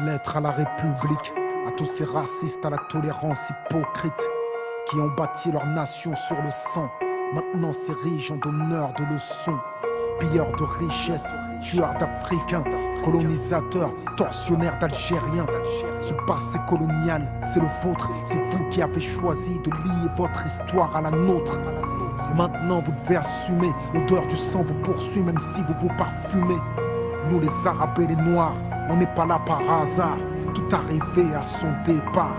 Lettre à la République, à tous ces racistes, à la tolérance hypocrite, qui ont bâti leur nation sur le sang, maintenant s'érigent en donneurs de leçons. Pilleurs de richesses, tueurs d'Africains, colonisateurs, tortionnaires d'Algériens. Ce passé colonial, c'est le vôtre, c'est vous qui avez choisi de lier votre histoire à la nôtre. Et maintenant vous devez assumer, l'odeur du sang vous poursuit même si vous vous parfumez. Nous les Arabes et les Noirs, on n'est pas là par hasard, tout arrivé à son départ.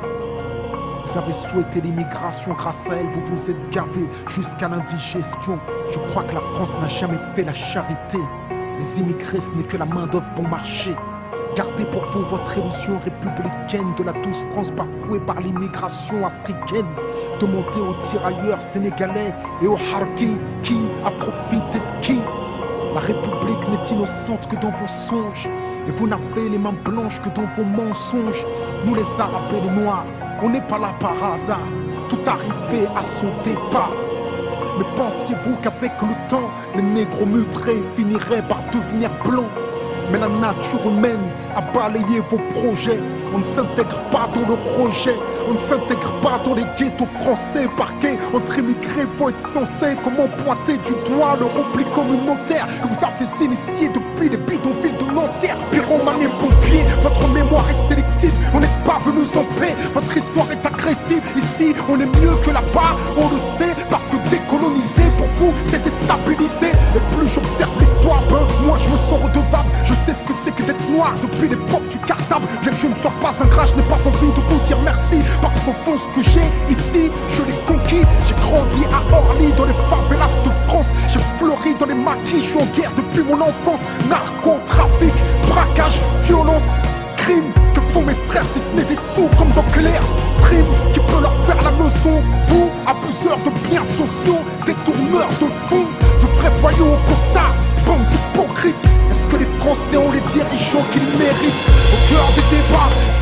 Vous avez souhaité l'immigration, grâce à elle vous vous êtes gavé jusqu'à l'indigestion. Je crois que la France n'a jamais fait la charité. Les immigrés ce n'est que la main d'œuvre bon marché. Gardez pour vous votre illusion républicaine de la douce France bafouée par l'immigration africaine. Demandez aux tirailleurs sénégalais et aux harkis qui a profité de qui. La République n'est innocente que dans vos songes, et vous n'avez les mains blanches que dans vos mensonges. Nous les Arabes et les Noirs, on n'est pas là par hasard, tout arrivé à son départ. Mais pensiez-vous qu'avec le temps, les négros mutrés finiraient par devenir blancs? Mais la nature humaine a balayé vos projets. On ne s'intègre pas dans le rejet, on ne s'intègre pas dans les ghettos français parqués. Entre immigrés, faut être censé comment pointer du doigt le repli communautaire que vous avez initié depuis les bidonvilles de Nanterre. Pyromane et pompiers, votre mémoire est sélective, on n'est pas venus en paix, votre histoire est agressive. Ici, on est mieux que là-bas, on le sait, parce que décoloniser pour vous, c'est déstabiliser. Et plus j'observe l'histoire, moi je me sens redevable. Je sais ce que c'est que d'être noir depuis l'époque du cartable. Bien que je ne sois pas ingrat, je n'ai pas envie de vous dire merci, parce qu'au fond ce que j'ai ici, je l'ai conquis. J'ai grandi à Orly, dans les favelas de France. J'ai fleuri dans les maquis, je suis en guerre depuis mon enfance. Narcotrafic, braquage, violence, crime. Que font mes frères si ce n'est des sous comme dans Clair Stream? Qui peut leur faire la leçon? Vous, abuseurs de biens sociaux, détourneurs de fonds, de vrais voyous au costard, bande d'hypocrites. Est-ce que les Français ont les dirigeants qu'ils méritent? Au cœur des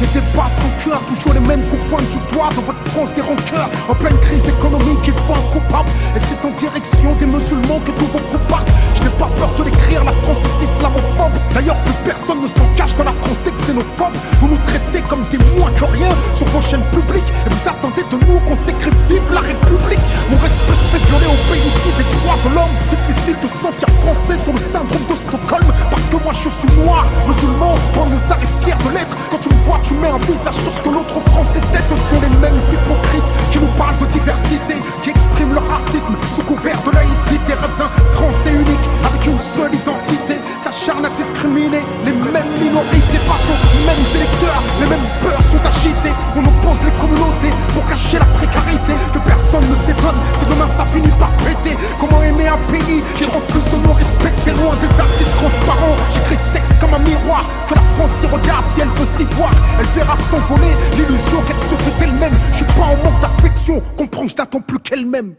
débats sans cœur, toujours les mêmes qu'on pointe du doigt dans votre France des rancœurs. En pleine crise économique, il faut un coupable, et c'est en direction des musulmans que tous vos coups partent. Je n'ai pas peur de l'écrire, la France est islamophobe. D'ailleurs plus personne ne s'en cache dans la France des xénophobes. Vous nous traitez comme des moins que rien sur vos chaînes publiques, et vous attendez de nous qu'on s'écrive vive la République. Mon respect se fait violer au pays dit des droits de l'homme. Difficile de sentir français sur le syndrome de Stockholm, parce que moi je suis noir, musulman, banlieusard et fier de l'être. Quand tu me vois tu mets un visage sur ce que l'autre France déteste. Ce sont les mêmes hypocrites qui nous parlent de diversité, qui expriment leur racisme sous couvert de laïcité. Rêve d'un français unique avec une seule identité, s'acharne à discriminer les mêmes minorités face aux mêmes électeurs. Les mêmes peurs sont agitées, on oppose les communautés pour cacher la précarité. Que personne ne s'étonne si demain ça finit par péter. Comment aimer un pays qui refuse de nous respecter? Loin des artistes transparents, j'écris ce texte comme un miroir. Que la France s'y regarde si elle veut s'y voir, elle verra s'envoler l'illusion qu'elle se fait d'elle-même. Je suis pas en manque d'affection, comprends que je n'attends plus qu'elle-même.